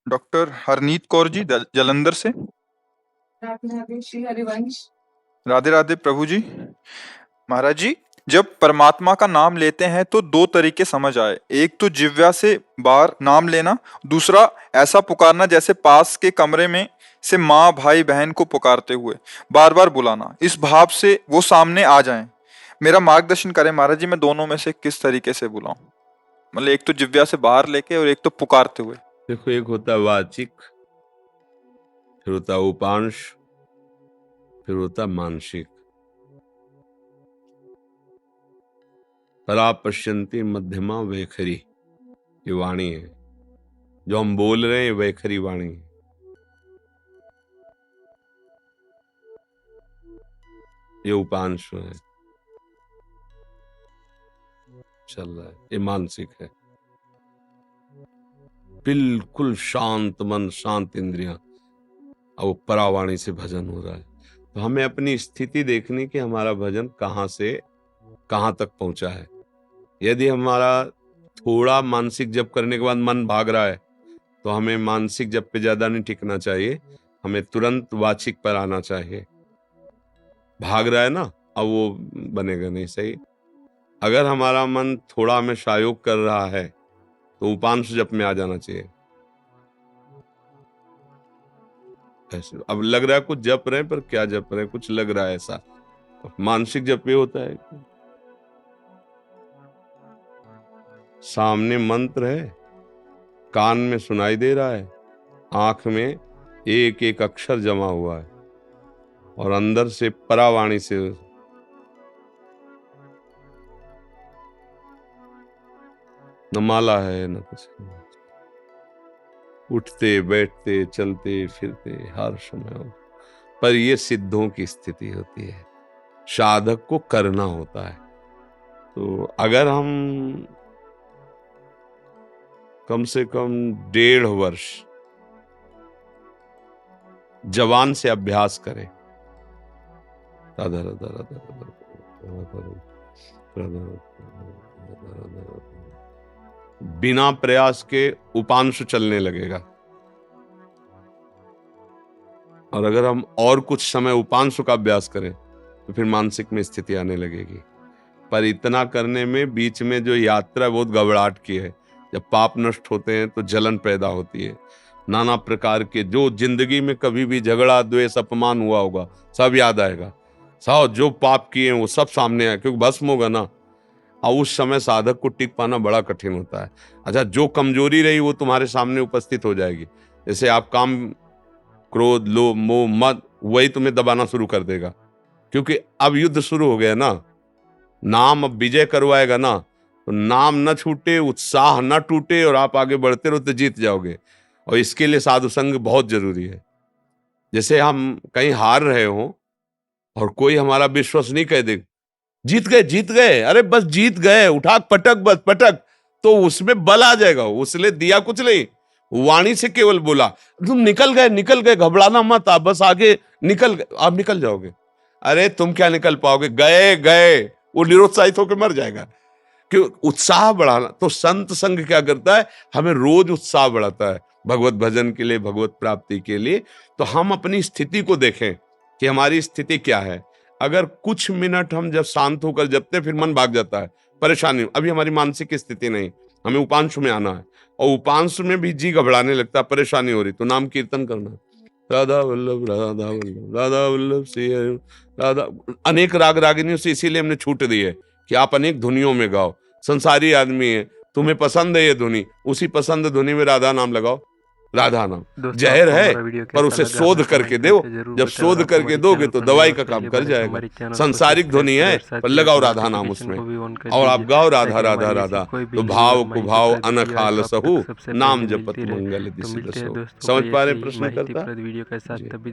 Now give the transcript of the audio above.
Doctor Harneet Kaur ji Jalandhar से। राधे राधे श्री हरिवंश। राधे राधे प्रभु जी। महाराज जी, जब परमात्मा का नाम लेते हैं तो दो तरीके समझ आए। एक तो जिह्वा से बाहर नाम लेना, दूसरा ऐसा पुकारना जैसे पास के कमरे में से माँ भाई बहन को पुकारते हुए बार बार बुलाना, इस भाव से वो सामने आ जाएं। मेरा मार्गदर्शन करें महाराज जी, मैं दोनों में से किस तरीके से बुलाऊं? मतलब एक तो जिह्वा से बाहर लेके और एक तो पुकारते हुए। देखो, एक होता है वाचिक, फिर होता है उपांश, फिर होता है मानसिक। परा पश्यंती मध्यमा वैखरी, ये वाणी है जो हम बोल रहे हैं, वैखरी वाणी है। ये उपांश है, चल रहा है। ये मानसिक है, बिल्कुल शांत मन, शांत इंद्रियां, अब वो परावाणी से भजन हो रहा है। तो हमें अपनी स्थिति देखनी कि हमारा भजन कहां से कहां तक पहुंचा है। यदि हमारा थोड़ा मानसिक जप करने के बाद मन भाग रहा है तो हमें मानसिक जप पे ज्यादा नहीं टिकना चाहिए, हमें तुरंत वाचिक पर आना चाहिए। भाग रहा है ना, अब वो बनेगा नहीं सही। अगर हमारा मन थोड़ा हमें सहयोग कर रहा है तो उपांश जप में आ जाना चाहिए। ऐसे अब लग रहा है कुछ जप रहे हैं, पर क्या जप रहे हैं, कुछ लग रहा है ऐसा। मानसिक जप ये होता है, सामने मंत्र है, कान में सुनाई दे रहा है, आंख में एक एक अक्षर जमा हुआ है, और अंदर से परावाणी से न माला है न कुछ, उठते बैठते चलते फिरते हर समय हो। पर यह सिद्धों की स्थिति होती है, साधक को करना होता है। तो अगर हम कम से कम 1.5 वर्ष जवान से अभ्यास करें, राधा राधा राधा राधा राधा, बिना प्रयास के उपांश चलने लगेगा। और अगर हम और कुछ समय उपांश का अभ्यास करें तो फिर मानसिक में स्थिति आने लगेगी। पर इतना करने में बीच में जो यात्रा बहुत घबराहट की है। जब पाप नष्ट होते हैं तो जलन पैदा होती है, नाना प्रकार के जो जिंदगी में कभी भी झगड़ा द्वेष अपमान हुआ होगा सब याद आएगा। सब जो पाप किए हैं वो सब सामने आए, क्योंकि भस्म होगा ना। और उस समय साधक को टिक पाना बड़ा कठिन होता है। अच्छा, जो कमजोरी रही वो तुम्हारे सामने उपस्थित हो जाएगी। जैसे आप काम, क्रोध, लोभ, मोह, मद, वही तुम्हें दबाना शुरू कर देगा, क्योंकि अब युद्ध शुरू हो गया ना। नाम अब विजय करवाएगा ना, तो नाम न छूटे, उत्साह न टूटे, और आप आगे बढ़ते रहो तो जीत जाओगे। और इसके लिए साधु संग बहुत जरूरी है। जैसे हम कहीं हार रहे हो और कोई हमारा विश्वास नहीं कह दे, जीत गए जीत गए, अरे बस जीत गए, उठा पटक बस पटक, तो उसमें बल आ जाएगा। उसने दिया कुछ नहीं, वाणी से केवल बोला तुम निकल गए, घबराना मत, आप बस आगे निकल गए, आप निकल जाओगे। अरे तुम क्या निकल पाओगे, गए गए, वो निरुत्साहित होकर मर जाएगा। क्यों? उत्साह बढ़ाना। तो संत संग क्या करता है, हमें रोज उत्साह बढ़ाता है भगवत भजन के लिए, भगवत प्राप्ति के लिए। तो हम अपनी स्थिति को देखें कि हमारी स्थिति क्या है। अगर कुछ मिनट हम जब शांत होकर जपते, फिर मन भाग जाता है, परेशानी। अभी हमारी मानसिक स्थिति नहीं, हमें उपांश में आना है, और उपांश में भी जी घबराने लगता है, परेशानी हो रही, तो नाम कीर्तन करना, राधा वल्लभ राधा वल्लभ राधा वल्लभ श्री हरि राधा। अनेक राग रागिनियों से इसीलिए हमने छूट दी है कि आप अनेक धुनियों में गाओ। संसारी आदमी है, तुम्हें पसंद है ये धुनी, उसी पसंद धुनी में राधा नाम लगाओ। राधा नाम जहर है, पर उसे शोध करके दो। जब शोध करके दोगे तो दवाई का काम कर जाएगा। संसारिक ध्वनि है, पर लगाओ राधा नाम उसमें, और आप गाओ राधा राधा राधा। तो भाव कुभाव अनख आलसहु, नाम जपत मंगल दिसि दसहु। समझ पा रहे प्रश्न करता? वीडियो के साथ तभी